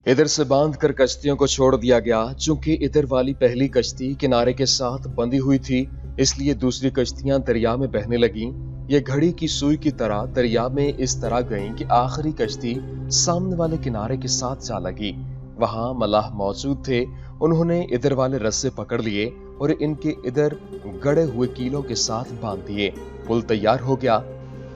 इधर से बांध कर कश्तियों को छोड़ दिया गया। चूंकि इधर वाली पहली कश्ती किनारे के साथ बंधी हुई थी, इसलिए दूसरी कश्तियां दरिया में बहने लगीं। ये घड़ी की सुई की तरह दरिया में इस तरह गईं कि आखिरी कश्ती सामने वाले किनारे के साथ जा लगी। वहां मलाह मौजूद थे। उन्होंने इधर वाले रस्से पकड़ लिए और इनके इधर गड़े हुए कीलों के साथ बांध दिए। पुल तैयार हो गया।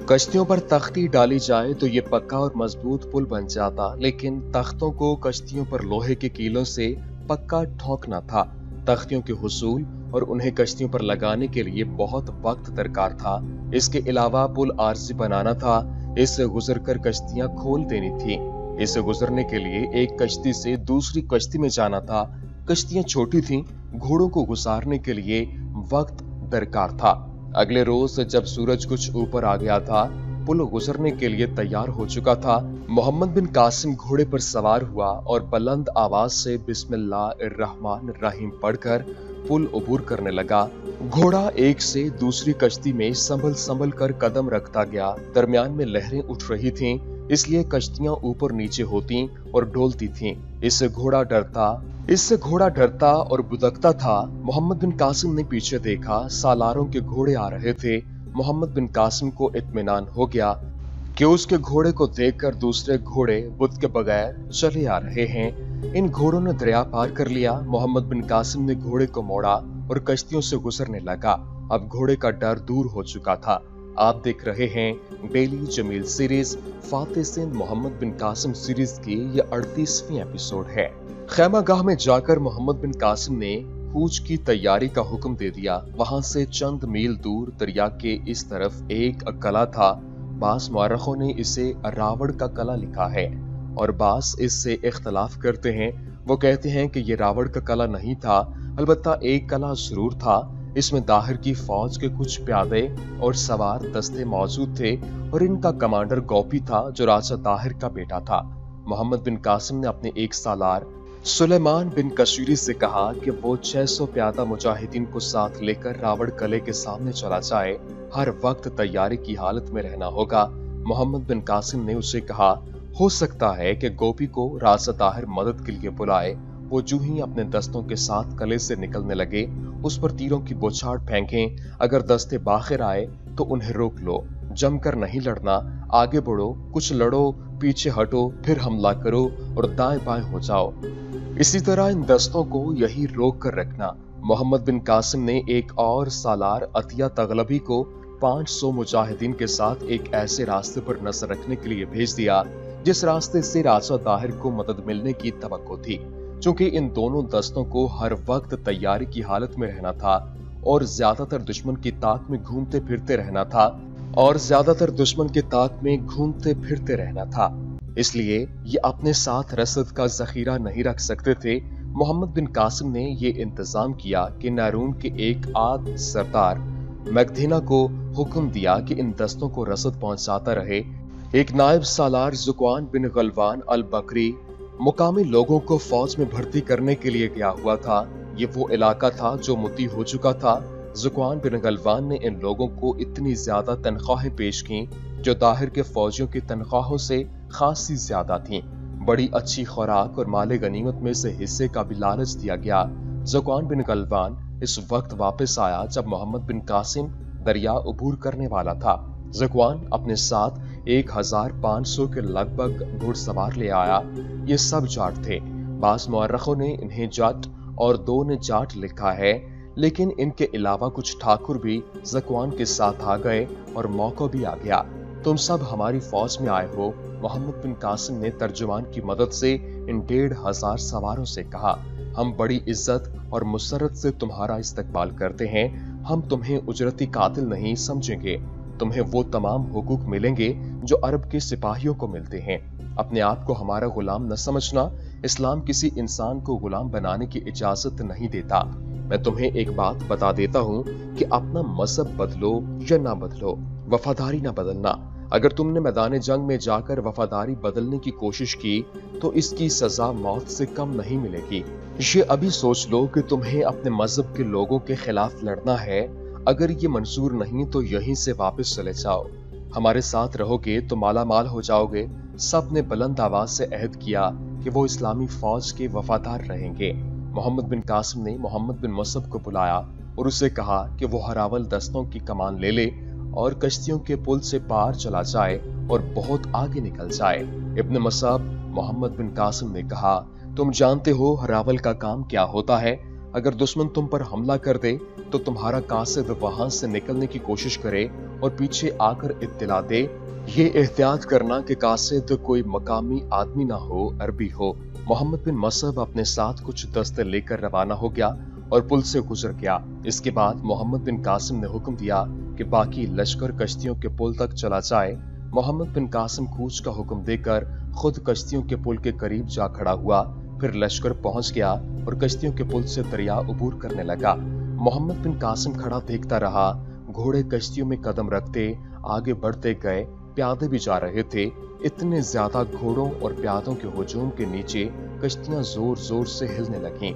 कश्तियों पर तख्ती डाली जाए तो ये पक्का और मजबूत पुल बन जाता, लेकिन तख्तों को कश्तियों पर लोहे के कीलों से पक्का ठोकना था। तख्तियों के हुसूल और उन्हें कश्तियों पर लगाने के लिए बहुत वक्त दरकार था। इसके अलावा पुल आरजी बनाना था। इससे गुजरकर कश्तियां खोल देनी थी। इससे गुजरने के लिए एक कश्ती से दूसरी कश्ती में जाना था। कश्तियां छोटी थीं, घोड़ों को गुजारने के लिए वक्त दरकार था। अगले रोज जब सूरज कुछ ऊपर आ गया था, पुल गुजरने के लिए तैयार हो चुका था। मोहम्मद बिन कासिम घोड़े पर सवार हुआ और बुलंद आवाज से बिस्मिल्लाहिर्रहमानिर्रहीम पढ़कर पुल अबूर करने लगा। घोड़ा एक से दूसरी कश्ती में संभल संभल कर कदम रखता गया। दरमियान में लहरें उठ रही थीं, इसलिए कश्तियां ऊपर नीचे होती और डोलती थीं। इससे घोड़ा डरता और बुदकता था। मोहम्मद बिन कासिम ने पीछे देखा, सालारों के घोड़े आ रहे थे। मोहम्मद बिन कासिम को इत्मीनान हो गया कि उसके घोड़े को देखकर दूसरे घोड़े बुत के बगैर चले आ रहे हैं। इन घोड़ों ने दरिया पार कर लिया। मोहम्मद बिन कासिम ने घोड़े को मोड़ा और कश्तियों से गुजरने लगा। अब घोड़े का डर दूर हो चुका था। आप देख रहे हैं डेली जमील सीरीज फातेह सिंध मोहम्मद बिन कासिम सीरीज की ये 38वीं एपिसोड है। खैमागाह में जाकर मोहम्मद बिन कासिम ने कूच की तैयारी का हुक्म दे दिया। वहां से चंद मील दूर दरिया के इस तरफ एक कला था। बास मुअर्रिखों ने इसे रावण का कला लिखा है और बास इससे इख्तलाफ करते हैं। वो कहते हैं कि ये रावण का कला नहीं था, अलबत्ता एक कला जरूर था। इसमें दाहिर की फौज के कुछ प्यादे और सवार दस्ते मौजूद थे और इनका कमांडर गोपी था, जो राजा दाहिर का बेटा था। मोहम्मद बिन कासिम ने अपने एक सालार सुलेमान बिन कशीरी से कहा कि वो 600 प्यादा मुजाहिदीन को साथ लेकर रावण किले के सामने चला जाए। हर वक्त तैयारी की हालत में रहना होगा। मोहम्मद बिन कासिम ने उसे कहा, हो सकता है कि गोपी को राजा ताहिर मदद के लिए बुलाए। वो जूं ही अपने दस्तों के साथ किले से निकलने लगे, उस पर तीरों की बौछार फेंकें। अगर दस्ते बाहर आए तो उन्हें रोक लो, जमकर नहीं लड़ना। आगे बढ़ो, कुछ लड़ो, पीछे हटो, फिर हमला करो और दाएं बाएं हो जाओ। इसी तरह इन दस्तों को यही रोक कर रखना। मोहम्मद बिन कासिम ने एक और सालार अतिया तगलबी को 500 मुजाहिदीन के साथ एक ऐसे रास्ते पर नजर रखने के लिए भेज दिया जिस रास्ते से राजा ताहिर को मदद मिलने की तवक्को थी। चूंकि इन दोनों दस्तों को हर वक्त तैयारी की हालत में रहना था और ज्यादातर दुश्मन की ताक में घूमते फिरते रहना था, इसलिए ये अपने साथ रसद का जखीरा नहीं रख सकते थे। मोहम्मद बिन कासिम ने ये इंतजाम किया कि नारून के एक आद सरदार मैगधीना को हुक्म दिया कि इन दस्तों को रसद पहुंचाता रहे। एक नायब सालार ज़ुक़वान बिन गलवान अल बकरी मुकामी लोगों को फौज में भर्ती करने के लिए गया हुआ था। ये वो इलाका था जो मुद्दी हो चुका था। ज़ुक़वान बिन गलवान ने इन लोगों को इतनी ज्यादा तनख्वाहें पेश की जो ताहिर के फौजियों की तनख्वाहों से खासी ज्यादा थीं। बड़ी अच्छी खुराक और माले गनीमत में से हिस्से का भी लालच दिया गया। ज़ुक़वान बिन गलवान इस वक्त वापस आया जब मोहम्मद बिन कासिम दरिया अबूर करने वाला था। ज़ुक़वान अपने साथ 1500 के लगभग घुड़सवार ले आया। ये सब जाट थे। बास मुअर्रिखों ने इन्हें जट और 2 ने जाट लिखा है, लेकिन इनके अलावा कुछ ठाकुर भी ज़ुक़वान के साथ आ गए और मौका भी आ गया। तुम सब हमारी फौज में आए हो। मोहम्मद बिन कासिम ने तर्जुमान की मदद से इन 1500 सवारों से कहा, हम बड़ी इज्जत और मुसरत से तुम्हारा इस्तकबाल करते हैं। हम तुम्हें उजरती कातिल नहीं समझेंगे। तुम्हें वो तमाम हुकूक मिलेंगे जो अरब के सिपाहियों को मिलते हैं। अपने आप को हमारा गुलाम न समझना। इस्लाम किसी इंसान को गुलाम बनाने की इजाजत नहीं देता। मैं तुम्हें एक बात बता देता हूँ कि अपना मजहब बदलो या ना बदलो, वफादारी ना बदलना। अगर तुमने मैदान जंग में जाकर वफादारी बदलने की कोशिश की तो इसकी सजा मौत से कम नहीं मिलेगी। ये अभी सोच लो कि तुम्हें अपने मजहब के लोगों के खिलाफ लड़ना है। अगर ये मंजूर नहीं तो यहीं से वापस चले जाओ। हमारे साथ रहोगे तो माला माल हो जाओगे। सब ने बुलंद आवाज से अहद किया कि वो इस्लामी फौज के वफादार रहेंगे। मोहम्मद बिन कासिम ने मोहम्मद बिन मुसब को बुलाया और उससे कहा कि वो हरावल दस्तों की कमान ले ले और कश्तियों के पुल से पार चला जाए और बहुत आगे निकल जाए। इब्न मुसब मोहम्मद बिन कासिम ने कहा, तुम जानते हो हरावल का काम क्या होता है। अगर दुश्मन तुम पर हमला कर दे तो तुम्हारा कासिद वहां से निकलने की कोशिश करे और पीछे आकर इत्तला दे। ये एहतियात करना कि कासिद कोई मकामी आदमी ना हो, अरबी हो। मोहम्मद बिन मुसब अपने साथ कुछ दस्ते लेकर रवाना हो गया और पुल से गुजर गया। इसके बाद मोहम्मद बिन कासिम ने हुक्म दिया कि बाकी लश्कर कश्तियों के पुल तक चला जाए। मोहम्मद बिन कासिम कूच का हुक्म देकर खुद कश्तियों के पुल के करीब जा खड़ा हुआ। फिर लश्कर पहुंच गया और कश्तियों के पुल से दरिया उबूर करने लगा। मोहम्मद बिन कासिम खड़ा देखता रहा। घोड़े कश्तियों में कदम रखते आगे बढ़ते गए। प्यादे भी जा रहे थे। इतने ज्यादा घोड़ों और प्यादों के हुजूम के नीचे कश्तियां जोर जोर से हिलने लगीं।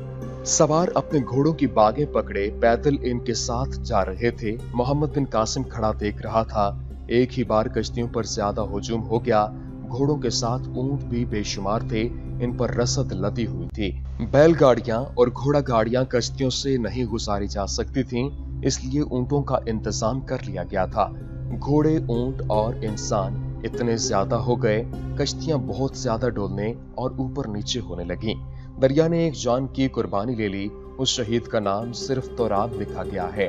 सवार अपने घोड़ों की बागें पकड़े पैदल इनके साथ जा रहे थे। मोहम्मद बिन कासिम खड़ा देख रहा था। एक ही बार कश्तियों पर ज्यादा हुजूम हो गया। घोड़ों के साथ ऊंट भी बेशुमार थे। इन पर रसद लदी हुई थी। बैलगाड़ियां और घोड़ा गाड़ियां कश्तियों से नहीं गुजारी जा सकती थीं, इसलिए ऊंटों का इंतजाम कर लिया गया था। घोड़े, ऊंट और इंसान इतने ज्यादा हो गए, कश्तियां बहुत ज्यादा डोलने और ऊपर नीचे होने लगीं। दरिया ने एक जान की कुर्बानी ले ली। उस शहीद का नाम सिर्फ तौरात लिखा गया है।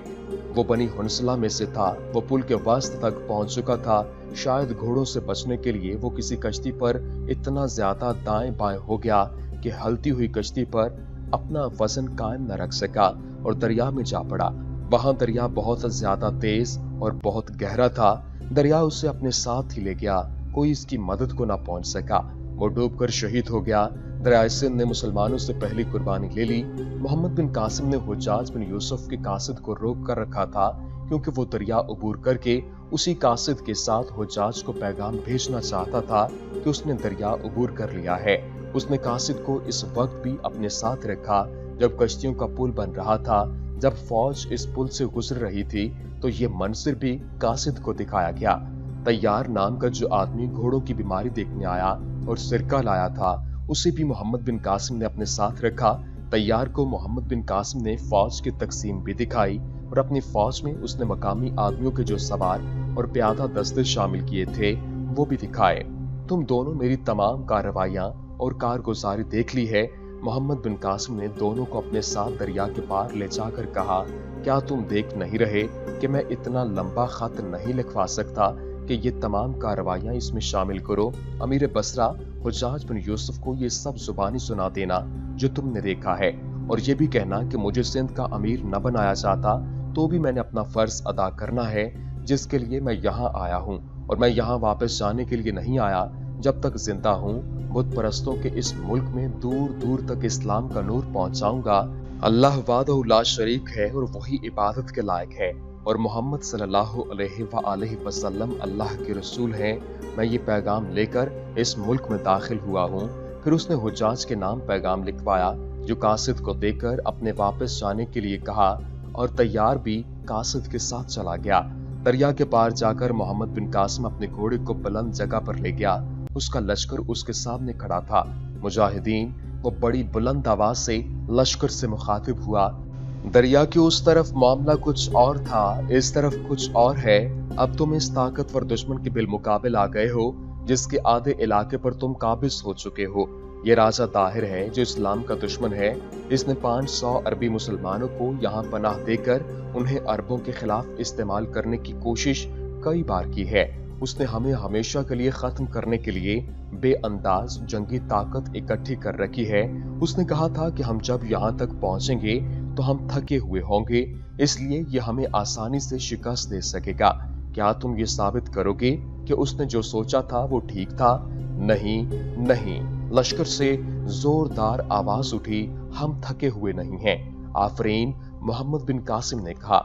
वो बनी हुनसला में से था। वो पुल के वस्त तक पहुंच चुका था। शायद घोड़ों से बचने के लिए वो किसी कश्ती पर इतना ज्यादा दाएं बाएं हो गया कि हलती हुई कश्ती पर अपना वजन कायम न रख सका और दरिया में जा पड़ा। वहां दरिया बहुत ज्यादा तेज और बहुत गहरा था। दरिया उसे अपने साथ ही ले गया। कोई इसकी मदद को ना पहुंच सका। वो डूबकर शहीद हो गया। दरियाए सिंध ने मुसलमानों से पहली कुर्बानी ले ली। मोहम्मद बिन कासिम ने हुज्जाज बिन यूसुफ के कासिद को रोक कर रखा था, क्योंकि वो दरिया उबूर करके उसी कासिद के साथ हुज्जाज को पैगाम भेजना चाहता था कि उसने दरिया उबूर कर लिया है। उसने कासिद को इस वक्त भी अपने साथ रखा जब कश्तियों का पुल बन रहा था। जब फौज इस पुल से गुजर रही थी तो ये मंजर भी कासिद को दिखाया गया। तैयार नाम का जो आदमी घोड़ों की बीमारी देखने आया और सिरका लाया था, उसे भी मोहम्मद बिन कासिम ने अपने साथ रखा। तैयार को मोहम्मद बिन कासिम ने फौज की तकसीम भी दिखाई और अपनी फौज में उसने मकामी आदमियों के जो सवार और प्यादा दस्ते शामिल किए थे वो भी दिखाए। तुम दोनों मेरी तमाम कार्रवाइयां और कारगुजारी देख ली है। मोहम्मद बिन कासिम ने दोनों को अपने साथ दरिया के पार ले जाकर कहा, क्या तुम देख नहीं रहे कि मैं इतना लंबा खत नहीं लिखवा सकता कि ये तमाम कार्रवाइयां इसमें शामिल करो। अमीर बसरा हुज्जाज बिन यूसुफ को ये सब जुबानी सुना देना जो तुमने देखा है, और ये भी कहना कि मुझे सिंध का अमीर न बनाया जाता तो भी मैंने अपना फर्ज अदा करना है जिसके लिए मैं यहाँ आया हूँ, और मैं यहाँ वापस जाने के लिए नहीं आया। जब तक जिंदा हूँ बुत परस्तों के इस मुल्क में दूर दूर तक इस्लाम का नूर पहुंचाऊंगा। अल्लाह वादहु ला शरीक है और वही इबादत के लायक है, और मोहम्मद सल्लल्लाहु अलैहि वसल्लम अल्लाह के रसूल हैं। मैं ये पैगाम लेकर इस मुल्क में दाखिल हुआ हूँ। फिर उसने हुज्जाज के नाम पैगाम लिखवाया जो कासिद को देकर अपने वापस जाने के लिए कहा, और तैयार भी कासिद के साथ चला गया। दरिया के पार जाकर मोहम्मद बिन कासिम अपने घोड़े को बुलंद जगह पर ले गया। उसका लश्कर उसके सामने खड़ा था। मुजाहिदीन वो बड़ी बुलंद आवाज से लश्कर से मुखातिब हुआ, दरिया की उस तरफ मामला कुछ और था, इस तरफ कुछ और है। अब तुम इस ताकतवर दुश्मन के बिलमुकाबिल आ गए हो जिसके आधे इलाके पर तुम काबिज हो चुके हो। ये राजा ताहिर है जो इस्लाम का दुश्मन है। इसने 500 अरबी मुसलमानों को यहाँ पनाह देकर उन्हें अरबों के खिलाफ इस्तेमाल करने की कोशिश कई बार की है। उसने हमें हमेशा के लिए खत्म करने के लिए बेअंदाज जंगी ताकत इकट्ठी कर रखी है। उसने कहा था कि हम जब यहाँ तक पहुंचेंगे तो हम थके हुए होंगे, इसलिए ये हमें आसानी से शिकस्त दे सकेगा। क्या तुम ये साबित करोगे कि उसने जो सोचा था वो ठीक था? नहीं नहीं। लश्कर से जोरदार आवाज उठी, हम थके हुए नहीं हैं। आफरीन, मोहम्मद बिन कासिम ने कहा,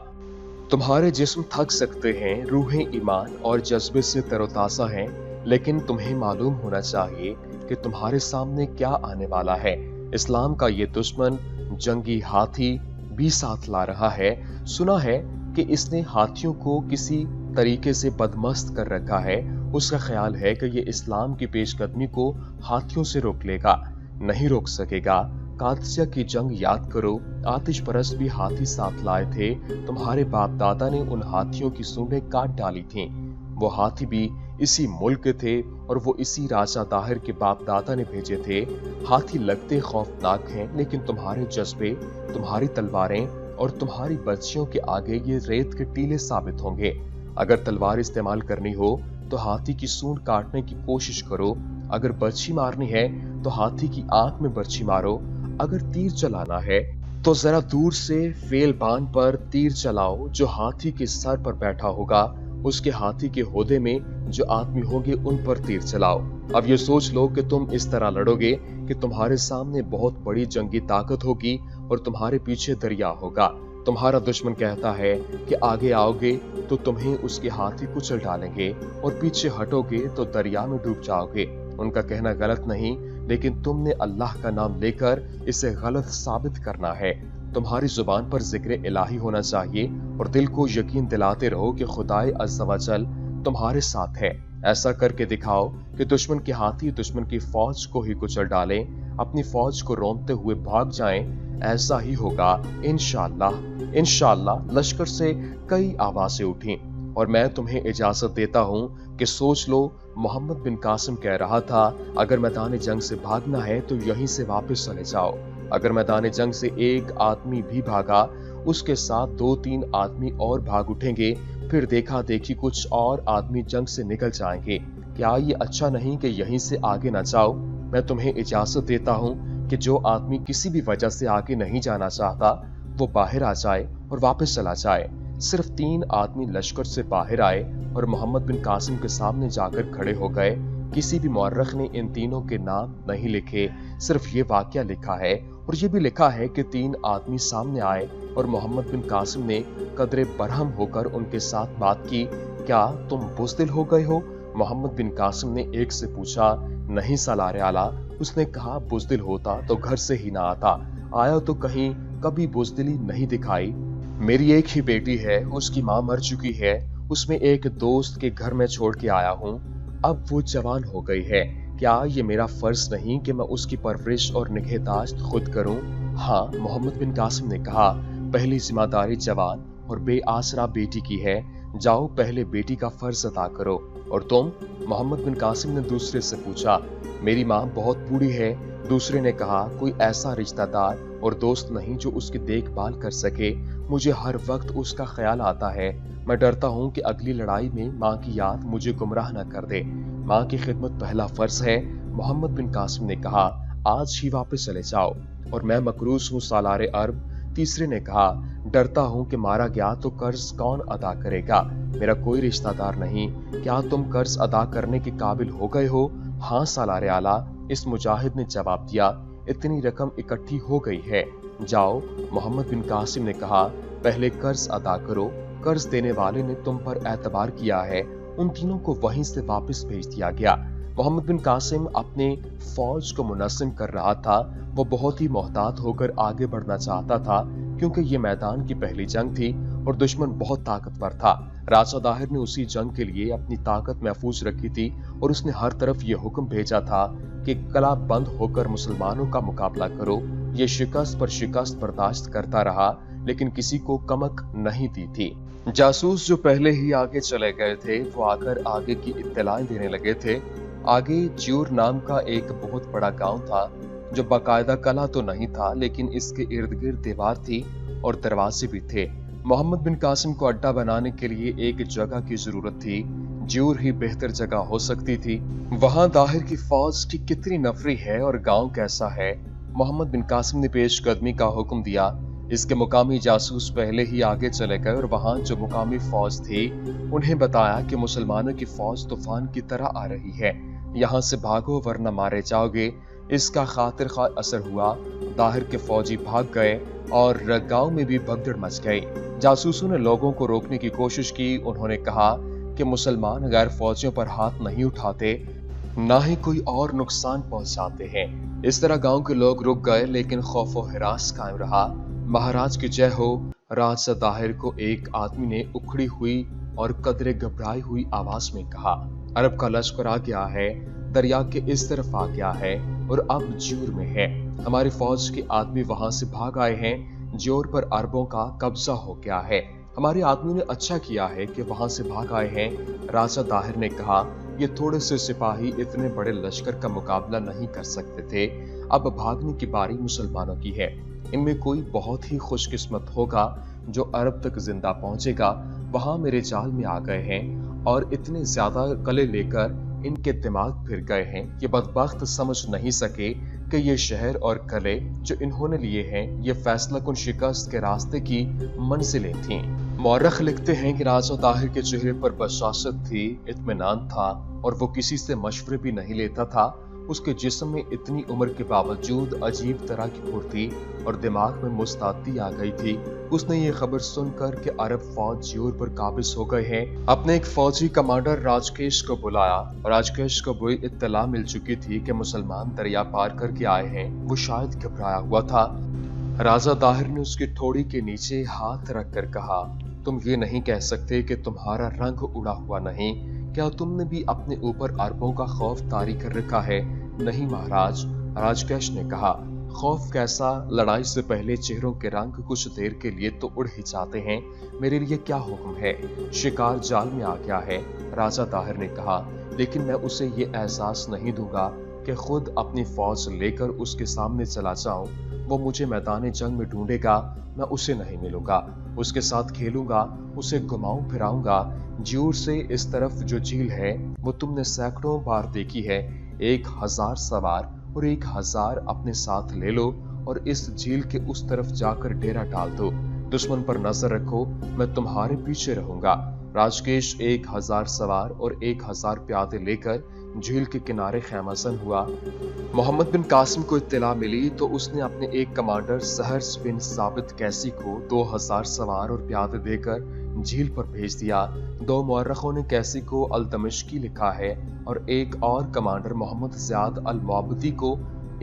तुम्हारे जिस्म थक सकते हैं, रूहें ईमान और जज्बे से तरोताजा हैं, लेकिन तुम्हें मालूम होना चाहिए कि तुम्हारे सामने क्या आने वाला है। इस्लाम का ये दुश्मन जंगी हाथी भी साथ ला रहा है। सुना है कि इसने हाथियों को किसी तरीके से बदमस्त कर रखा है। उसका ख्याल है कि ये इस्लाम की पेशकदमी को हाथियों से रोक लेगा। नहीं रोक सकेगा। कादसिया की जंग याद करो, आतिश परस्त भी हाथी साथ लाए थे। तुम्हारे बाप दादा ने उन हाथियों की सूंडें काट डाली थीं। वो हाथी भी इसी मुल्क के थे और वो इसी राजा दाहिर के बाप दादा ने भेजे थे। हाथी लगते खौफनाक हैं, लेकिन तुम्हारे जज्बे, तुम्हारी तलवारें और तुम्हारी बर्छियों के आगे ये रेत के टीले साबित होंगे। अगर तलवार इस्तेमाल करनी हो तो हाथी की सूंड काटने की कोशिश करो। अगर बर्छी मारनी है तो हाथी की आंख में बर्छी मारो। अगर तीर चलाना है तो जरा दूर से फेलबान पर तीर चलाओ। जो हाथी के सर पर बैठा होगा उसके हाथी के होदे में जो आदमी होंगे उन पर तीर चलाओ। अब ये सोच लो कि तुम इस तरह लड़ोगे कि तुम्हारे सामने बहुत बड़ी जंगी ताकत होगी और तुम्हारे पीछे दरिया होगा। तुम्हारा दुश्मन कहता है कि आगे आओगे तो तुम्हें उसके हाथी कुचल डालेंगे और पीछे हटोगे तो दरिया में डूब जाओगे। उनका कहना गलत नहीं, लेकिन तुमने अल्लाह का नाम लेकर इसे गलत साबित करना है। तुम्हारी जुबान पर जिक्र इलाही होना चाहिए और दिल को यकीन दिलाते रहो कि खुदाए अज़्ज़ा वजल तुम्हारे साथ है। ऐसा करके दिखाओ कि दुश्मन के हाथी दुश्मन की फौज को ही कुचल डालें, अपनी फौज को रोंदते हुए भाग जाएं। ऐसा ही होगा इंशाअल्लाह। इंशाअल्लाह। लश्कर से कई आवाजें उठी और मैं तुम्हें इजाजत देता हूँ कि सोच लो। मोहम्मद बिन कासिम कह रहा था, अगर मैदान जंग से भागना है तो यहीं से वापस चले जाओ। अगर मैदान जंग से एक आदमी भी भागा, उसके साथ 2-3 आदमी और भाग उठेंगे, फिर देखा देखी कुछ और आदमी जंग से निकल जाएंगे। क्या ये अच्छा नहीं कि यहीं से आगे न जाओ? मैं तुम्हें इजाजत देता हूँ कि जो आदमी किसी भी वजह से आगे नहीं जाना चाहता वो बाहर आ जाए और वापस चला जाए। सिर्फ 3 आदमी लश्कर से बाहर आए और मोहम्मद बिन कासिम के सामने जाकर खड़े हो गए। किसी भी मौर्रख ने इन तीनों के नाम नहीं लिखे, सिर्फ ये वाकया लिखा है और ये भी लिखा है कि 3 आदमी सामने आए और मोहम्मद बिन कासिम ने कदरे बरहम होकर उनके साथ बात की। क्या तुम बुज़दिल हो गए हो? मोहम्मद बिन कासिम ने एक से पूछा। नहीं सालारे आला। उसने कहा, बुज़दिल होता तो घर से ही ना आता, आया तो कहीं कभी बुज़दिली नहीं दिखाई। मेरी एक ही बेटी है, उसकी माँ मर चुकी है, उसमें एक दोस्त के घर में छोड़ के आया हूँ। अब वो जवान हो गई है, क्या ये मेरा फर्ज नहीं कि मैं उसकी परवरिश और निगहदाश्त खुद करूं? हाँ, मोहम्मद बिन कासिम ने कहा, पहली जिम्मेदारी जवान और बेआसरा बेटी की है। जाओ पहले बेटी का फर्ज अदा करो। और तुम? मोहम्मद बिन कासिम ने दूसरे से पूछा। मेरी माँ बहुत बूढ़ी है। दूसरे ने कहा, कोई ऐसा रिश्तेदार और दोस्त नहीं जो उसकी देखभाल कर सके। मुझे हर वक्त उसका ख्याल आता है। मैं डरता हूँ कि अगली लड़ाई में माँ की याद मुझे गुमराह न कर दे। माँ की खिदमत पहला फर्ज है। मोहम्मद बिन कासिम ने कहा, आज ही वापस चले जाओ और मैं मकरूज हूँ सालारे अरब। तीसरे ने कहा, डरता हूँ कि मारा गया तो कर्ज कौन अदा करेगा? मेरा कोई रिश्तेदार नहीं। क्या तुम कर्ज अदा करने के काबिल हो गए हो? हाँ सालारे आला। इस मुजाहिद ने जवाब दिया, इतनी रकम इकट्ठी हो गई है। जाओ। मोहम्मद बिन कासिम ने कहा, पहले कर्ज अदा करो। कर्ज देने वाले ने तुम पर एतबार किया है। उन तीनों को वहीं से वापस भेज दिया गया। मोहम्मद बिन कासिम अपने फौज को मुनज़्ज़म कर रहा था। वो बहुत ही मोहतात होकर आगे बढ़ना चाहता था, क्योंकि ये मैदान की पहली जंग थी और दुश्मन बहुत ताकतवर था। राजा दाहिर ने उसी जंग के लिए अपनी ताकत महफूज रखी थी और उसने हर तरफ ये हुक्म भेजा था कि कला बंद होकर मुसलमानों का मुकाबला करो। ये शिकस्त पर शिकस्त बर्दाश्त करता रहा, लेकिन किसी को कमक नहीं दी थी। जासूस जो पहले ही आगे चले गए थे वो आकर आगे की इत्तलाएं देने लगे थे। आगे ज्यूर नाम का एक बहुत बड़ा गांव था जो बाकायदा कला तो नहीं था, लेकिन इसके इर्द गिर्द दीवार थी और दरवाजे भी थे। मोहम्मद बिन कासिम को अड्डा बनाने के लिए एक जगह की जरूरत थी। ज्यूर ही बेहतर जगह हो सकती थी। वहां दाहिर की फौज की कितनी नफरी है और गांव कैसा है। मोहम्मद बिन कासिम ने पेशकदमी का हुक्म दिया। इसके मुकामी जासूस पहले ही आगे चले गए और वहां जो मुकामी फौज थी उन्हें बताया कि मुसलमानों की फौज तूफान की तरह आ रही है, यहाँ से भागो वरना मारे जाओगे। इसका खातिर खा असर हुआ। दाहिर के फौजी भाग गए और गांव में भी भगदड़ मच गई। जासूसों ने लोगों को रोकने की कोशिश की। उन्होंने कहा कि मुसलमान गैर फौजियों पर हाथ नहीं उठाते, ना ही कोई और नुकसान पहुंचाते हैं। इस तरह गांव के लोग रुक गए, लेकिन खौफ व हिरास कायम रहा। महाराज की जय हो। राजा दाहिर को एक आदमी ने उखड़ी हुई और कदरे घबराई हुई आवाज में कहा, अरब का लश्कर आ गया है, दरिया के इस तरफ आ गया है और अब ज्यूर में है। हमारी फौज के आदमी वहां से भाग आए हैं। ज्यूर पर अरबों का कब्जा हो गया है। हमारे आदमी ने अच्छा किया है कि वहां से भाग आए हैं। राजा दाहिर ने कहा, ये थोड़े से सिपाही इतने बड़े लश्कर का मुकाबला नहीं कर सकते थे। अब भागने की बारी मुसलमानों की है। इनमें कोई बहुत ही खुशकिस्मत होगा जो अरब तक जिंदा पहुंचेगा। वहां मेरे जाल में आ गए हैं और इतने ज्यादा कले लेकर इनके दिमाग फिर गए हैं। ये बदबख्त समझ नहीं सके कि ये शहर और कले जो इन्होंने लिए हैं ये फैसला कुन शिकस्त के रास्ते की मंजिलें थीं। मौरख लिखते हैं कि राजा ताहिर के चेहरे पर बशाशत थी, इत्मीनान था और वो किसी से मशवरे भी नहीं लेता था। उसके जिस्म में इतनी उम्र के बावजूद अजीब तरह की फुर्ती और दिमाग में मुस्तैदी आ गई थी। उसने ये खबर सुनकर कि अरब फौज ज्यूर पर काबिज हो गए हैं, अपने एक फौजी कमांडर राजकेश को बुलाया। राजकेश को बुरी इत्तला मिल चुकी थी कि मुसलमान दरिया पार करके आए हैं। वो शायद घबराया हुआ था। राजा दाहिर ने उसकी ठोड़ी के नीचे हाथ रखकर कहा, तुम ये नहीं कह सकते कि तुम्हारा रंग उड़ा हुआ नहीं। क्या तुमने भी अपने ऊपर अरबों का खौफ तारी कर रखा है? नहीं महाराज, राजकेश ने कहा। खौफ कैसा? लड़ाई से पहले चेहरों के रंग कुछ देर के लिए तो उड़ ही जाते हैं। मेरे लिए क्या हुक्म है? शिकार जाल में आ गया है, राजा ताहिर ने कहा, लेकिन मैं उसे ये एहसास नहीं दूंगा कि खुद अपनी फौज लेकर उसके सामने चला जाऊं। वो मुझे मैदान जंग में ढूंढेगा, मैं उसे नहीं मिलूंगा। उसके साथ खेलूंगा, उसे घुमाऊं फिराऊंगा। ज्यूर से इस तरफ जो झील है वो तुमने सैकड़ों बार देखी है। 1000 सवार और 1000 अपने साथ ले लो और इस झील के उस तरफ जाकर डेरा डाल दो। दुश्मन पर नजर रखो, मैं तुम्हारे पीछे रहूंगा। राजकेश 1000 सवार और 1000 प्यादे लेकर झील के किनारे खैमासन हुआ। मोहम्मद बिन कासिम को इत्तला मिली तो उसने अपने एक कमांडर सहर्स बिन साबित कैसी को 2000 सवार और प्यादे देकर झील पर भेज दिया। 2 मौरखों ने कैसी को अल दमिश्की लिखा है और एक और कमांडर मोहम्मद ज़ियाद अल मुअब्बदी को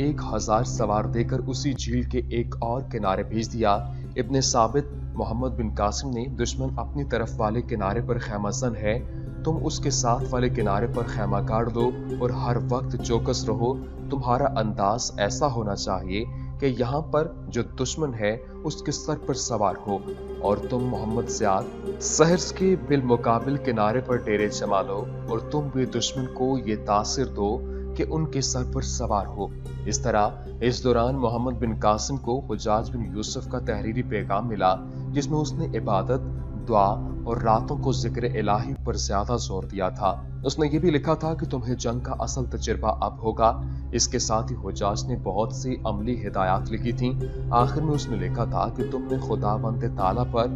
1000 सवार देकर उसी झील के एक और किनारे भेज दिया। इब्ने साबित मोहम्मद बिन कासिम ने, दुश्मन अपनी तरफ वाले किनारे पर खैमासन है, तुम उसके साथ वाले किनारे पर खैमा गाड़ दो और हर वक्त चौकस रहो। तुम्हारा अंदाज ऐसा होना चाहिए कि यहाँ पर जो दुश्मन है उसके सर पर सवार हो और तुम मोहम्मद ज़ियाद सहर्स के बिलमुकाबिल किनारे पर डेरे जमा लो और तुम भी दुश्मन को ये तासिर दो कि उनके सर पर सवार हो। इस तरह इस दौरान मोहम्मद बिन कासिम को हुजाज बिन यूसुफ का तहरीरी पैगाम मिला जिसमें उसने इबादत, दुआ और रातों को जिक्र इलाही पर ज्यादा जोर दिया था। उसने ये भी लिखा था कि तुम्हें जंग का असल तजुर्बा अब होगा। इसके साथ ही हुजाज ने बहुत सी अमली हिदायत लिखी थी। आखिर में उसने लिखा था कि तुमने खुदावंद ताला पर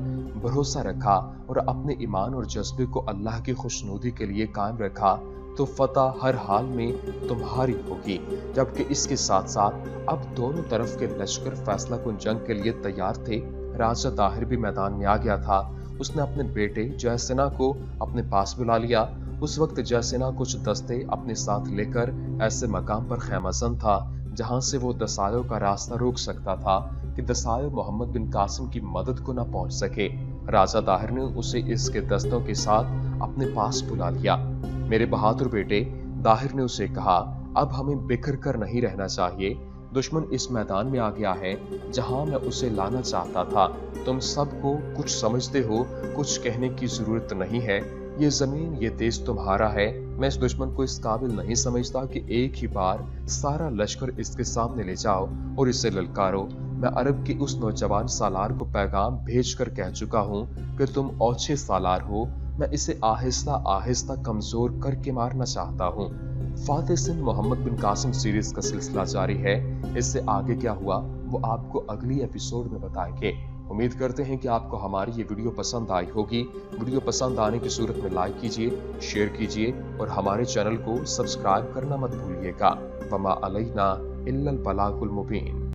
भरोसा रखा और अपने ईमान और जज्बे को अल्लाह की खुशनुदी के लिए कायम रखा तो फतह हर हाल में तुम्हारी होगी। जबकि इसके साथ साथ अब दोनों तरफ के लश्कर फैसला कुन जंग के लिए तैयार थे। राजा दाहिर भी मैदान में आ गया था। उसने अपने बेटे जयसेना को अपने पास बुला लिया। उस वक्त जयसेना कुछ दस्ते अपने साथ लेकर ऐसे मकाम पर खैमासन था जहां से वो दसायों का रास्ता रोक सकता था कि दसायों मोहम्मद बिन कासिम की मदद को न पहुंच सके। राजा दाहिर ने उसे इसके दस्तों के साथ अपने पास बुला लिया। मेरे बहादुर बेटे, दाहिर ने उसे कहा, अब हमें बिखर कर नहीं रहना चाहिए। दुश्मन इस मैदान में आ गया है जहां मैं उसे लाना चाहता था। तुम सबको कुछ समझते हो, कुछ कहने की जरूरत नहीं है। ये जमीन, ये देश तुम्हारा है। मैं इस दुश्मन को इस काबिल नहीं समझता कि एक ही बार सारा लश्कर इसके सामने ले जाओ और इसे ललकारो। मैं अरब की उस नौजवान सालार को पैगाम भेज कर कह चुका हूँ कि तुम औछे सालार हो। मैं इसे आहिस्ता आहिस्ता कमजोर करके मारना चाहता हूँ। फातेह सिंध मोहम्मद बिन कासिम सीरीज का सिलसिला जारी है। इससे आगे क्या हुआ वो आपको अगली एपिसोड में बताएंगे। उम्मीद करते हैं कि आपको हमारी ये वीडियो पसंद आई होगी। वीडियो पसंद आने की सूरत में लाइक कीजिए, शेयर कीजिए और हमारे चैनल को सब्सक्राइब करना मत भूलिएगा। वमा अलैना इल्लल बलागुल मुबीन।